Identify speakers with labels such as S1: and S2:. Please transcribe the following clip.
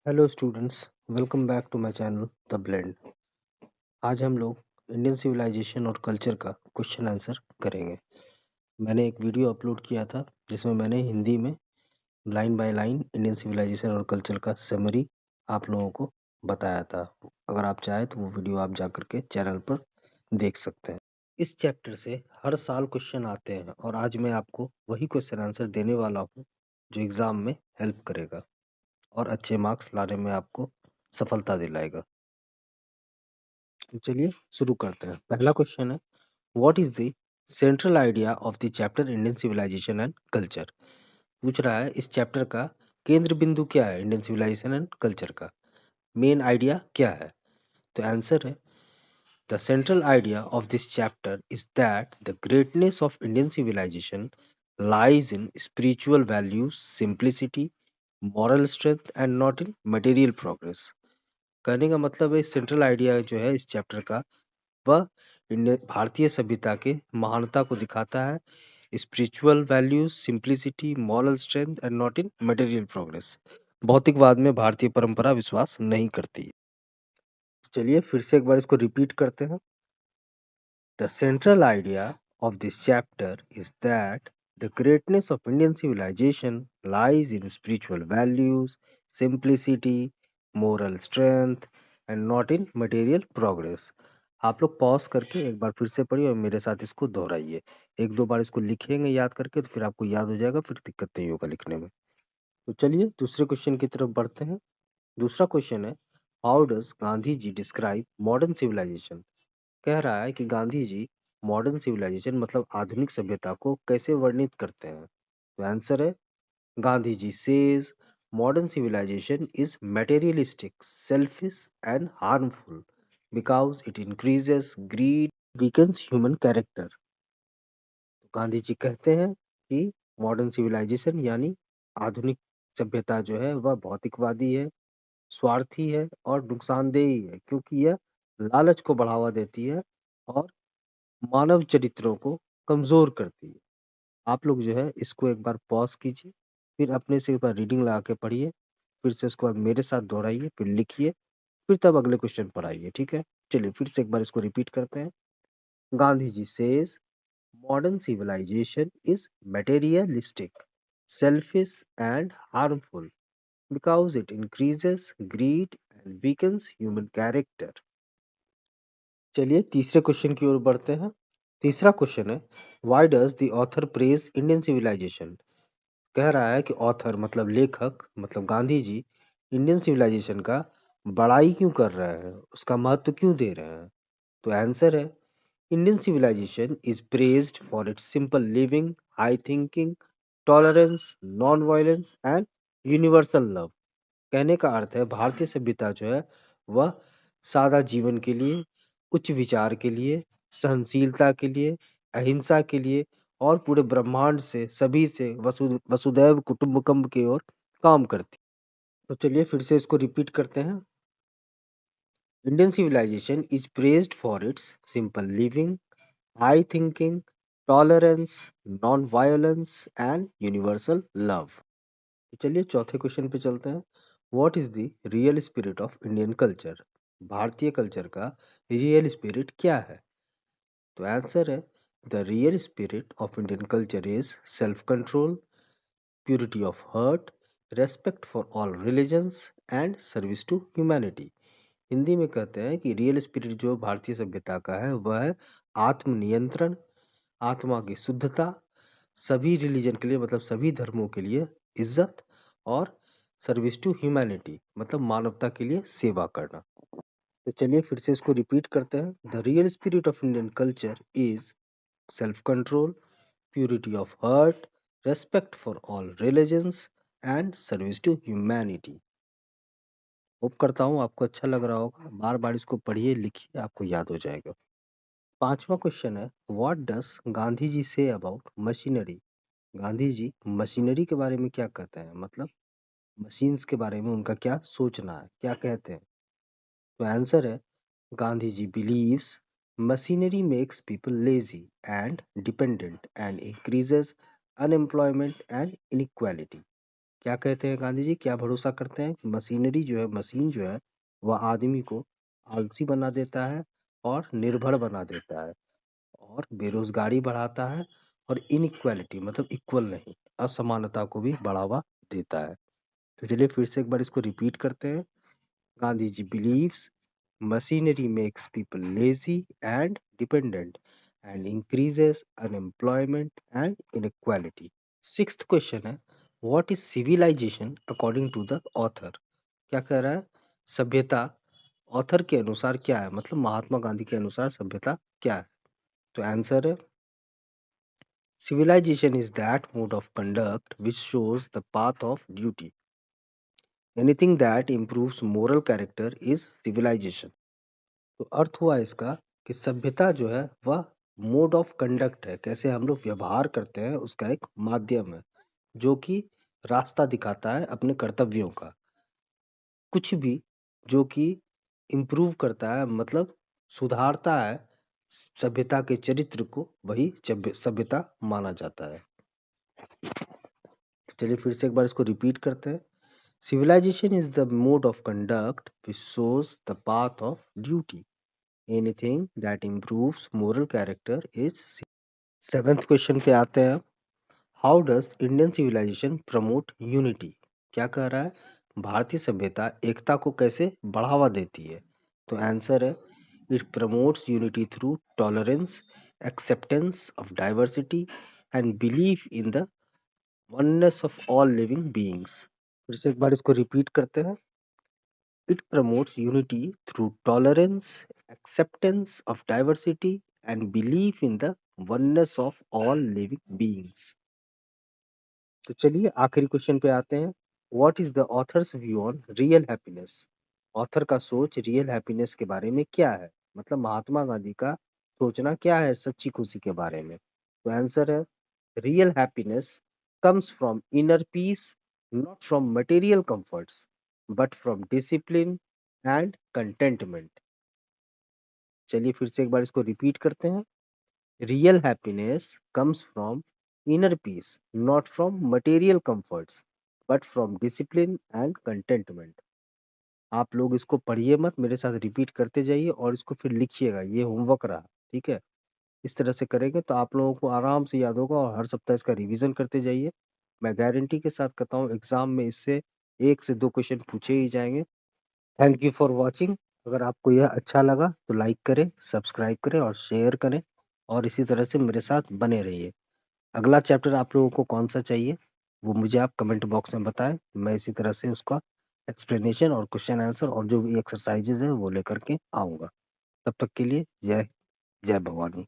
S1: Hello students, welcome back to my channel the blend. आज हम लोग इंडियन सिविलाइजेशन और कल्चर का क्वेश्चन आंसर करेंगे। मैंने एक वीडियो अपलोड किया था जिसमें मैंने हिंदी में line by line Indian civilization और कल्चर का समरी आप लोगों को बताया था। अगर आप चाहें तो वो वीडियो आप जा करके चैनल पर देख सकते हैं। इस चैप्टर से हर साल क्वेश्चन आते हैं और आज मैं आपको वही क्वेश्चन आंसर देने वाला हूँ जो एग्जाम में हेल्प करेगा और अच्छे मार्क्स लाने में आपको सफलता दिलाएगा। तो चलिए शुरू करते हैं। पहला क्वेश्चन है, what is the central idea of the chapter Indian civilization and culture. पूछ रहा है इस चैप्टर का केंद्र बिंदु क्या है, इंडियन सिविलाइजेशन एंड कल्चर का मेन आइडिया क्या है। तो आंसर है, the central idea of this chapter is that the greatness of Indian civilization lies in spiritual values, simplicity, moral strength and not in material progress। कहने का मतलब है central idea जो है इस चैप्टर का वह इंडियन भारतीय सभ्यता के महानता को दिखाता है, spiritual values, simplicity, moral strength and not in material progress. भौतिकवाद में भारतीय परंपरा विश्वास नहीं करती। चलिए फिर से एक बार इसको रिपीट करते हैं। The central idea of this chapter is that the greatness of Indian civilization lies in spiritual values, simplicity, moral strength and not in material progress. आप लोग पॉज करके एक बार फिर से पढ़िए और मेरे साथ इसको दोहराइए। एक दो बार इसको लिखेंगे याद करके तो फिर आपको याद हो जाएगा, फिर दिक्कत नहीं होगा लिखने में। तो चलिए दूसरे क्वेश्चन की तरफ बढ़ते हैं। दूसरा क्वेश्चन है, how does Gandhi ji describe modern civilization. कह रहा है कि गांधी जी मॉडर्न सिविलाइजेशन मतलब आधुनिक सभ्यता को कैसे वर्णित करते हैं। तो आंसर है, Gandhi ji says modern civilization is materialistic, selfish and harmful because it increases greed, weakens human character। तो गांधी जी कहते हैं कि मॉडर्न सिविलाइजेशन यानी आधुनिक सभ्यता जो है वह भौतिकवादी है, स्वार्थी है और नुकसानदेही है क्योंकि यह लालच को बढ़ावा देती है और मानव चरित्रों को कमजोर करती है। आप लोग जो है इसको एक बार पॉज कीजिए, फिर अपने से एक बार रीडिंग लगा के पढ़िए, फिर से उसके बाद मेरे साथ दोहराइए, फिर लिखिए, फिर तब अगले क्वेश्चन पर आइए। ठीक है, चलिए फिर से एक बार इसको रिपीट करते हैं। Gandhi ji says modern civilisation is materialistic, selfish and harmful because it increases greed and weakens human character। चलिए तीसरे क्वेश्चन की ओर बढ़ते हैं। तीसरा क्वेश्चन है, why does the author praise Indian civilization. कह रहा है कि ऑथर मतलब लेखक मतलब गांधी जी इंडियन सिविलाइजेशन का बड़ाई क्यों कर रहे हैं, उसका महत्व क्यों दे रहे हैं। तो आंसर है, Indian civilization is praised for its simple living, high thinking, tolerance, non-violence and universal love। कहने का अर्थ है भारतीय सभ्यता जो है वह सादा जीवन के लिए, उच्च विचार के लिए, सहनशीलता के लिए, अहिंसा के लिए और पूरे ब्रह्मांड से सभी से वसुदैव कुटुंबकम की ओर काम करती। तो चलिए फिर से इसको रिपीट करते हैं। Indian civilization is praised for its simple living, high thinking, tolerance, non-violence and universal love। तो चलिए चौथे क्वेश्चन पे चलते हैं। What is the real spirit of Indian culture. भारतीय कल्चर का रियल स्पिरिट क्या है। तो आंसर है, the real spirit of Indian culture is self control, purity of heart, respect for all religions and service to humanity. Hindi में कहते हैं कि रियल स्पिरिट जो भारतीय सभ्यता का है वह है आत्मनियंत्रण, आत्मा की शुद्धता, सभी रिलीजन के लिए मतलब सभी धर्मों के लिए इज्जत और सर्विस टू ह्यूमैनिटी मतलब मानवता के लिए सेवा करना। तो चलिए फिर से इसको रिपीट करते हैं। The real spirit of Indian culture is self control, purity of heart, respect for all religions and service to humanity. Hope करता हूँ आपको अच्छा लग रहा होगा। बार बार इसको पढ़िए, लिखिए, आपको याद हो जाएगा। पांचवा क्वेश्चन है, व्हाट डस गांधी जी से about machinery. Gandhi ji machinery के बारे में क्या कहते हैं, मतलब मशीन्स के बारे में उनका क्या सोचना है, क्या कहते हैं। तो आंसर है, Gandhi ji believes machinery makes people lazy and dependent and increases unemployment and inequality. क्या कहते हैं गांधी जी, क्या भरोसा करते हैं? मशीनरी जो है, मशीन जो है, वह आदमी को आलसी बना देता है और निर्भर बना देता है और बेरोजगारी बढ़ाता है और इनइक्वालिटी मतलब इक्वल नहीं, असमानता को भी बढ़ावा देता है। तो चलिए फिर से एक बार इसको रिपीट करते हैं। गांधी जी believes machinery makes people lazy and dependent and increases unemployment and inequality. Sixth question है, what is civilization according to the author? क्या कह रहा है? सभ्यता ऑथर के अनुसार क्या है, मतलब महात्मा गांधी के अनुसार सभ्यता क्या है? तो आंसर है, civilization is that mode of conduct which shows the path of duty. Anything that improves moral character is civilization. तो अर्थ हुआ इसका कि सभ्यता जो है वह मोड ऑफ कंडक्ट है, कैसे हम लोग व्यवहार करते हैं उसका एक माध्यम है जो कि रास्ता दिखाता है अपने कर्तव्यों का। कुछ भी जो कि इम्प्रूव करता है मतलब सुधारता है सभ्यता के चरित्र को, वही सभ्यता माना जाता है। तो चलिए फिर से एक बार इसको रिपीट करते हैं। Civilization is the mode of conduct which shows the path of duty. Anything that improves moral character is. Seventh question पे आते हैं। How does Indian civilization promote unity? क्या कह रहा है? भारतीय सभ्यता एकता को कैसे बढ़ावा देती है? तो आंसर है, it promotes unity through tolerance, acceptance of diversity and belief in the oneness of all living beings. फिर से एक बार इसको रिपीट करते हैं। It promotes unity through tolerance, acceptance of diversity and belief in the oneness of all living beings. तो चलिए आखिरी question पे आते हैं। What is the author's view on real happiness? Author का सोच रियल हैप्पीनेस के बारे में क्या है, मतलब महात्मा गांधी का सोचना क्या है सच्ची खुशी के बारे में? तो आंसर है, real happiness comes from inner peace, not from material comforts, but from discipline and contentment. चलिए फिर से एक बार इसको रिपीट करते हैं। Real happiness comes from inner peace, not from material comforts, but from discipline and contentment. आप लोग इसको पढ़िए मत, मेरे साथ रिपीट करते जाइए और इसको फिर लिखिएगा, ये होमवर्क रहा, ठीक है? इस तरह से करेंगे तो आप लोगों को आराम से याद होगा और हर सप्ताह इसका रिवीजन करते जाइए। मैं गारंटी के साथ कहता हूँ एग्जाम में इससे 1 से 2 क्वेश्चन पूछे ही जाएंगे। Thank you for watching. अगर आपको यह अच्छा लगा तो लाइक करें, सब्सक्राइब करें और शेयर करें और इसी तरह से मेरे साथ बने रहिए। अगला चैप्टर आप लोगों को कौन सा चाहिए वो मुझे आप कमेंट बॉक्स में बताएं, मैं इसी तरह से उसका एक्सप्लेनेशन और क्वेश्चन आंसर और जो भी एक्सरसाइजेज है वो लेकर के आऊंगा। तब तक के लिए जय जय भवानी।